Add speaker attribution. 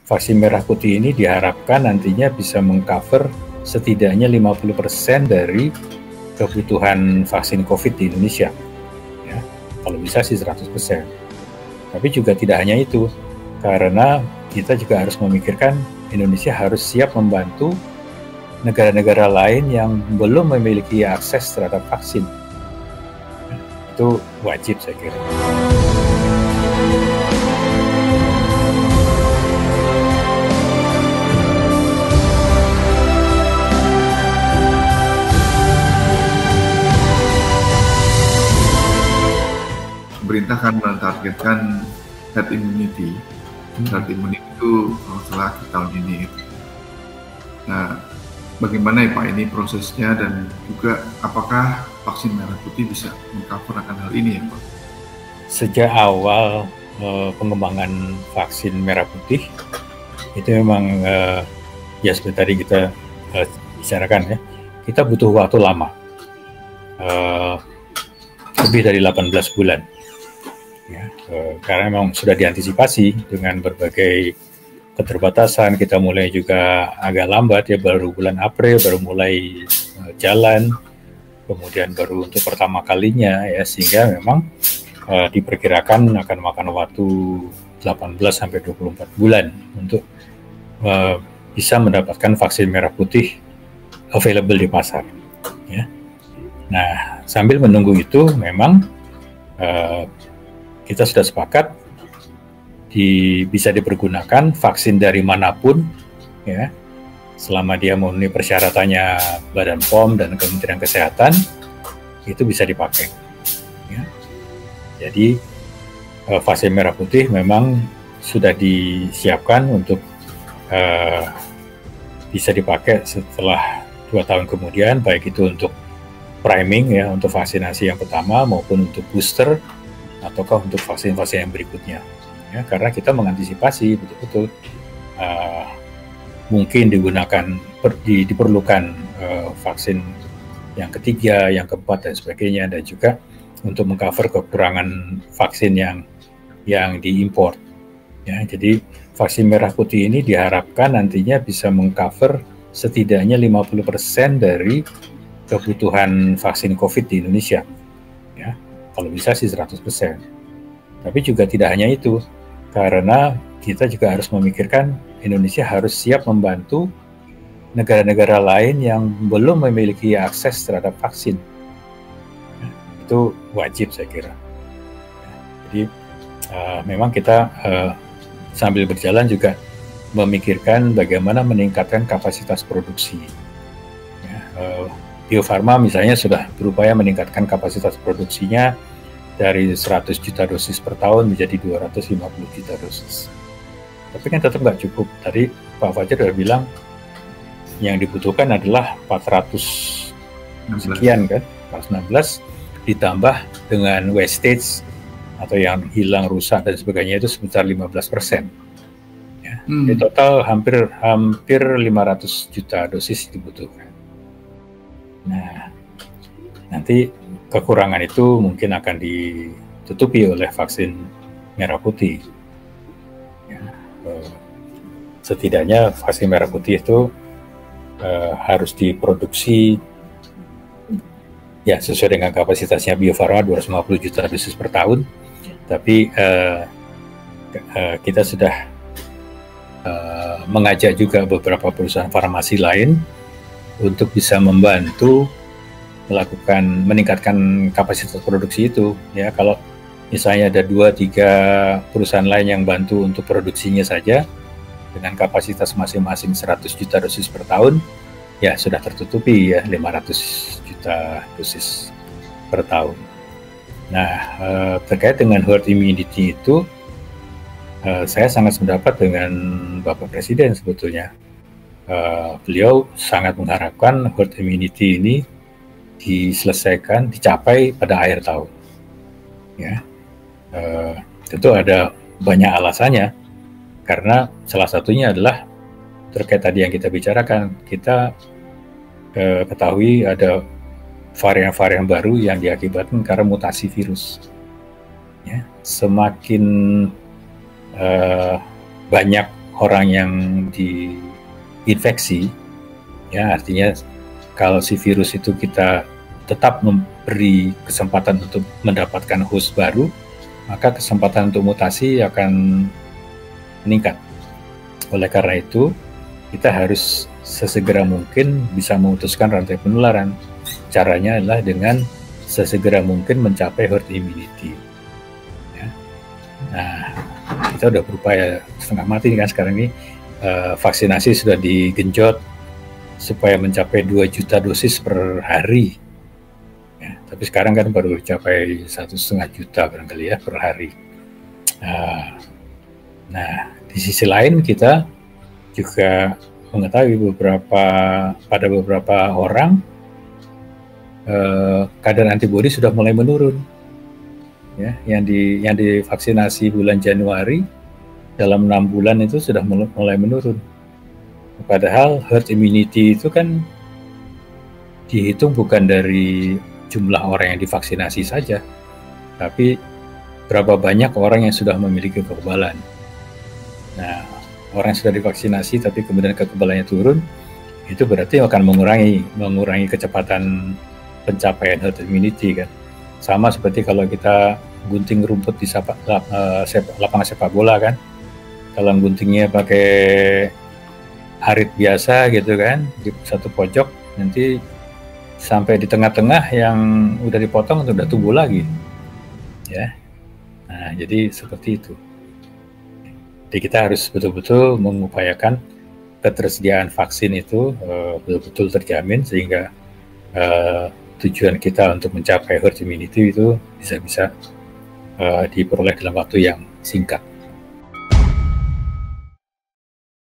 Speaker 1: vaksin merah putih ini diharapkan nantinya bisa mengcover setidaknya 50% dari kebutuhan vaksin COVID di Indonesia. Ya, kalau bisa sih 100%. Tapi juga tidak hanya itu, karena kita juga harus memikirkan Indonesia harus siap membantu negara-negara lain yang belum memiliki akses terhadap vaksin. Itu wajib saya kira.
Speaker 2: Pemerintah kan menargetkan herd immunity. Herd immunity itu kalau salah tahun ini. Nah, bagaimana ya Pak ini prosesnya dan juga apakah vaksin merah putih bisa mengcover akan hal ini ya Pak?
Speaker 1: Sejak awal pengembangan vaksin merah putih itu memang ya seperti tadi kita bicarakan ya, kita butuh waktu lama, lebih dari 18 bulan. Ya, karena memang sudah diantisipasi dengan berbagai keterbatasan. Kita mulai juga agak lambat ya, baru bulan April baru mulai jalan, kemudian baru untuk pertama kalinya ya, sehingga memang diperkirakan akan makan waktu 18 sampai 24 bulan untuk bisa mendapatkan vaksin merah putih available di pasar ya. Nah, sambil menunggu itu memang kita sudah sepakat bisa dipergunakan vaksin dari manapun ya, selama dia memenuhi persyaratannya Badan POM dan Kementerian Kesehatan, itu bisa dipakai ya. Jadi vaksin merah putih memang sudah disiapkan untuk bisa dipakai setelah 2 tahun kemudian, baik itu untuk priming ya, untuk vaksinasi yang pertama maupun untuk booster ataukah untuk vaksin-vaksin yang berikutnya ya, karena kita mengantisipasi betul-betul mungkin diperlukan vaksin yang ketiga, yang keempat dan sebagainya, dan juga untuk mengcover kekurangan vaksin yang diimpor ya. Jadi vaksin merah putih ini diharapkan nantinya bisa mengcover setidaknya 50% dari kebutuhan vaksin COVID di Indonesia ya. Kalau bisa sih 100%. Tapi juga tidak hanya itu, karena kita juga harus memikirkan Indonesia harus siap membantu negara-negara lain yang belum memiliki akses terhadap vaksin. Ya, itu wajib saya kira. Ya, jadi memang kita sambil berjalan juga memikirkan bagaimana meningkatkan kapasitas produksi. Ya, Bio Farma misalnya sudah berupaya meningkatkan kapasitas produksinya dari 100 juta dosis per tahun menjadi 250 juta dosis. Tapi kan tetap nggak cukup. Tadi Pak Fajar sudah bilang yang dibutuhkan adalah 400 sekian kan, 416 ditambah dengan wastage atau yang hilang, rusak dan sebagainya itu sekitar 15%. Ya, di total hampir 500 juta dosis dibutuhkan. Nah, nanti kekurangan itu mungkin akan ditutupi oleh vaksin merah putih. Ya, setidaknya vaksin merah putih itu harus diproduksi ya sesuai dengan kapasitasnya Bio Farma 250 juta dosis per tahun. Tapi kita sudah mengajak juga beberapa perusahaan farmasi lain untuk bisa membantu meningkatkan kapasitas produksi itu ya. Kalau misalnya ada 2-3 perusahaan lain yang bantu untuk produksinya saja dengan kapasitas masing-masing 100 juta dosis per tahun, ya sudah tertutupi ya 500 juta dosis per tahun. Nah, terkait dengan herd immunity itu, saya sangat sependapat dengan Bapak Presiden sebetulnya. Beliau sangat mengharapkan herd immunity ini dicapai pada akhir tahun. Ya, tentu ada banyak alasannya, karena salah satunya adalah terkait tadi yang kita bicarakan. Kita ketahui ada varian-varian baru yang diakibatkan karena mutasi virus. Ya, semakin banyak orang yang diinfeksi, ya artinya kalau si virus itu kita tetap memberi kesempatan untuk mendapatkan host baru, maka kesempatan untuk mutasi akan meningkat. Oleh karena itu, kita harus sesegera mungkin bisa memutuskan rantai penularan. Caranya adalah dengan sesegera mungkin mencapai herd immunity. Ya. Nah, kita udah berupaya setengah mati kan sekarang ini, vaksinasi sudah digenjot supaya mencapai 2 juta dosis per hari. Ya, tapi sekarang kan baru capai 1,5 juta barangkali ya per hari. Nah, di sisi lain kita juga mengetahui pada beberapa orang kadar antibodi sudah mulai menurun. Ya, yang divaksinasi bulan Januari dalam 6 bulan itu sudah mulai menurun. Padahal herd immunity itu kan dihitung bukan dari jumlah orang yang divaksinasi saja, tapi berapa banyak orang yang sudah memiliki kekebalan. Nah, orang yang sudah divaksinasi tapi kemudian kekebalannya turun, itu berarti akan mengurangi kecepatan pencapaian herd immunity kan. Sama seperti kalau kita gunting rumput di lapangan sepak bola kan. Kalau guntingnya pakai harit biasa gitu kan, di satu pojok, nanti sampai di tengah-tengah yang udah dipotong udah tumbuh lagi. Ya. Nah, jadi seperti itu. Jadi kita harus betul-betul mengupayakan ketersediaan vaksin itu betul-betul terjamin sehingga tujuan kita untuk mencapai herd immunity itu bisa diperoleh dalam waktu yang singkat.